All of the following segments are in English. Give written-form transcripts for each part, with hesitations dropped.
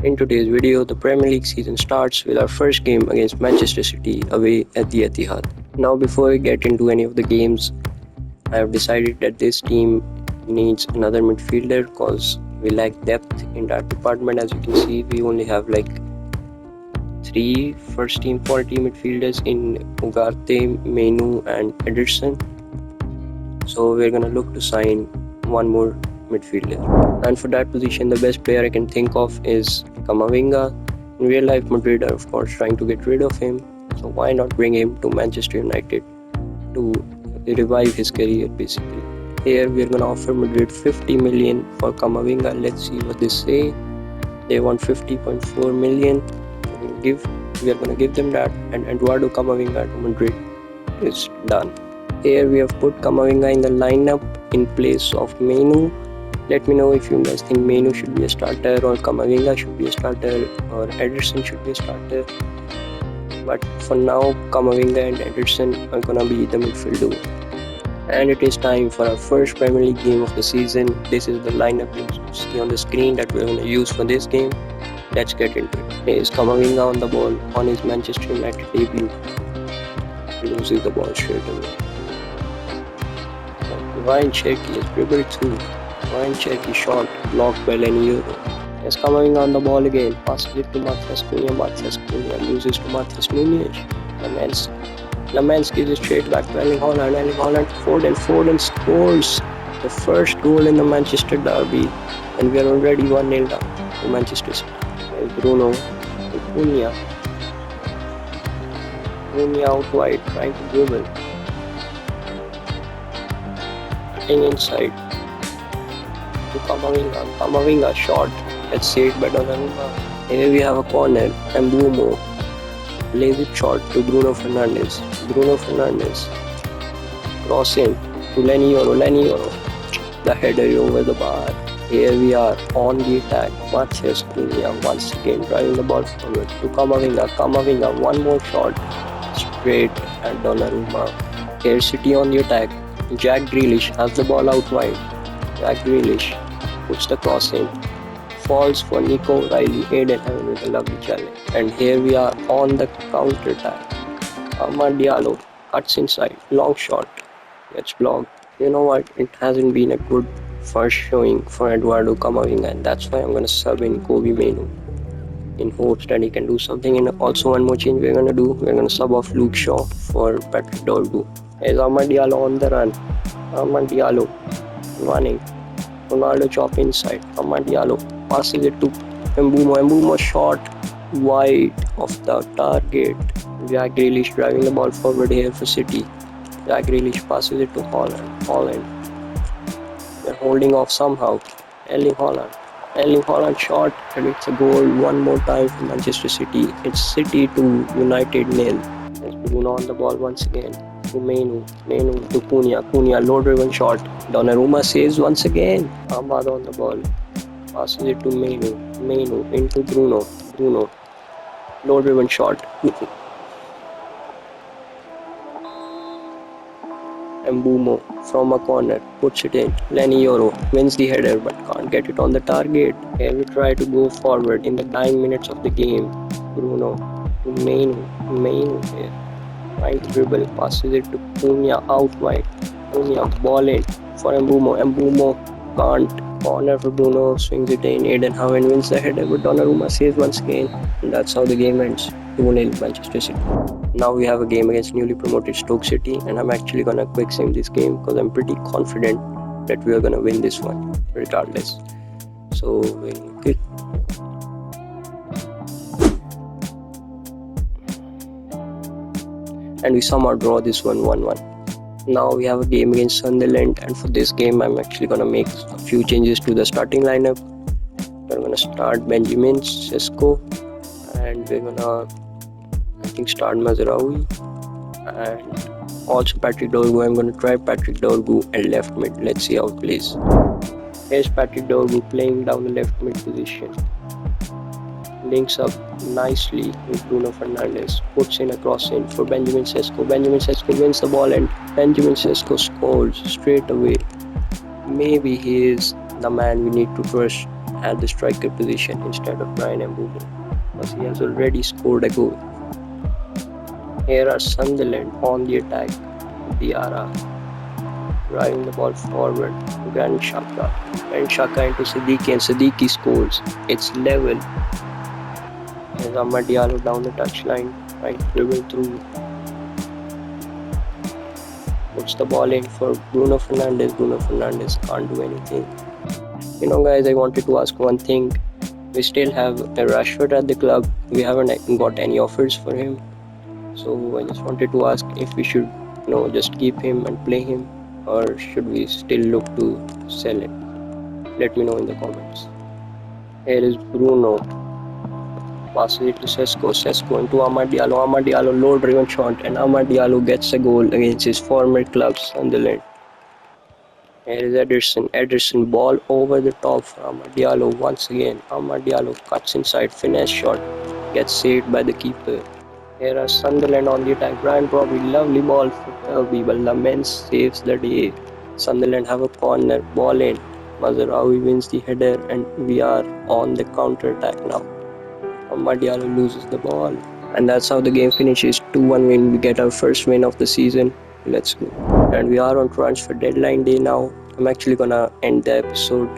In today's video, the Premier League season starts with our first game against Manchester City away at the Etihad. Now, before we get into any of the games, I have decided that this team needs another midfielder because we lack depth in that department. As you can see, we only have like 3 first team quality midfielders in Ugarte, Menu, and Ederson. So we're gonna look to sign one more midfielder. And for that position, the best player I can think of is Camavinga. In real life, Madrid are of course trying to get rid of him. So why not bring him to Manchester United to revive his career basically. Here we are gonna offer Madrid 50 million for Camavinga. Let's see what they say. They want 50.4 million. We are gonna give them that, and Eduardo Camavinga to Madrid is done. Here we have put Camavinga in the lineup in place of Menu. Let me know if you guys think Menu should be a starter or Camavinga should be a starter or Ederson should be a starter. But for now, Camavinga and Ederson are gonna be the midfield duo. And it is time for our first Premier League game of the season. This is the lineup you see on the screen that we're gonna use for this game. Let's get into it. Here is Camavinga on the ball on his Manchester United debut. He loses the ball straight away. Ryan Cherky is dribbled through. Ryan Cherky shot, blocked by Lenny. Here's Camavinga on the ball again. Passes it to Matheus Cunha. Matheus Cunha loses to Matheus Nunes. Lamens gives it straight back to Erling Haaland. Erling Haaland to Foden scores the first goal in the Manchester derby. And we are already 1-0 down to Manchester City. There's Bruno to Cunha. Cunha out wide, trying to dribble. Inside to Camavinga. Camavinga shot. Let's see it by Donnarumma. Here we have a corner. Mbumo plays it short to Bruno Fernandes. Bruno Fernandes crossing to Lenny Yoro. The header over the bar. Here we are on the attack. Matheus Cunha once again driving the ball forward to Camavinga. Camavinga one more shot straight at Donnarumma. Here City on the attack. Jack Grealish has the ball out wide. Jack Grealish puts the cross in. Falls for Nico Riley. Aiden Heaven with a lovely challenge. And here we are on the counter attack. Amad Diallo cuts inside. Long shot. Gets blocked. You know what? It hasn't been a good first showing for Eduardo Camavinga, and that's why I'm going to sub in Kobe Menu in hopes that he can do something. And also one more change we're going to do. We're going to sub off Luke Shaw for Patrick Dorgu. Here's Amad Diallo on the run. Amad Diallo running. Ronaldo chop inside. Amad Diallo passes it to Mbumo. Mbumo shot wide of the target. Jack Grealish driving the ball forward here for City. Jack Grealish passes it to Haaland. They're holding off somehow. Erling Haaland shot, and it's a goal one more time for Manchester City. It's City to United 0. There's Bruno on the ball once again. To Menu to Cunha, low driven shot. Donnarumma saves once again. Ahmad on the ball. Passes it to Menu into Bruno. Low driven shot. Mbumo from a corner puts it in. Lenny Yoro wins the header but can't get it on the target. Here we try to go forward in the dying minutes of the game. Bruno to Menu here. Trying to dribble, passes it to Cunha out wide. Cunha ball in for Mbumo can't. Corner for Bruno, swings it in. Aiden Heaven wins the header, but Donnarumma saves once again. And that's how the game ends. 2-0 Manchester City. Now we have a game against newly promoted Stoke City, and I'm actually gonna quick sim this game because I'm pretty confident that we are gonna win this one regardless. So okay. And we somehow draw this one 1-1. Now we have a game against Sunderland, and for this game I'm actually gonna make a few changes to the starting lineup. We're gonna start Benjamin Sesko, and we're gonna start Mazraoui, and also Patrick Dorgu. I'm gonna try Patrick Dorgu at left mid. Let's see how it plays. Here's Patrick Dorgu playing down the left mid position. Links up nicely with Bruno Fernandes, puts in a cross in for Benjamin Sesko. Benjamin Sesko wins the ball, and Benjamin Sesko scores straight away. Maybe he is the man we need to trust at the striker position instead of Brian Mbeumo, because he has already scored a goal. Here are Sunderland on the attack. Diarra driving the ball forward to Granit Xhaka. Granit Xhaka into Siddiqui, and Siddiqui scores. It's level. There's Amad Diallo down the touchline, trying to dribble through. Puts the ball in for Bruno Fernandes. Bruno Fernandes can't do anything. Guys, I wanted to ask one thing. We still have a Rashford at the club. We haven't got any offers for him. So I just wanted to ask if we should, just keep him and play him, or should we still look to sell him? Let me know in the comments. Here is Bruno. Passes it to Sesko. Sesko into Amad Diallo. Amad Diallo low driven shot, and Amad Diallo gets a goal against his former club Sunderland. Here is Ederson. Ederson ball over the top for Amad Diallo once again. Amad Diallo cuts inside, finesse shot, gets saved by the keeper. Here are Sunderland on the attack. Brian Brobby, lovely ball for Kirby, but Lamens saves the day. Sunderland have a corner, ball in. Mazraoui wins the header, and we are on the counter attack now. Amad Diallo loses the ball, and that's how the game finishes. 2-1 win. We get our first win of the season. Let's go. And we are on transfer deadline day now. I'm actually gonna end the episode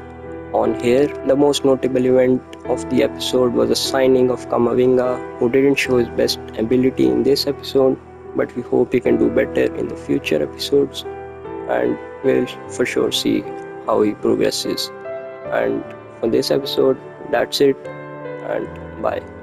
on here. The most notable event of the episode was the signing of Camavinga, who didn't show his best ability in this episode, but we hope he can do better in the future episodes, and we'll for sure see how he progresses. And for this episode, that's it, and bye.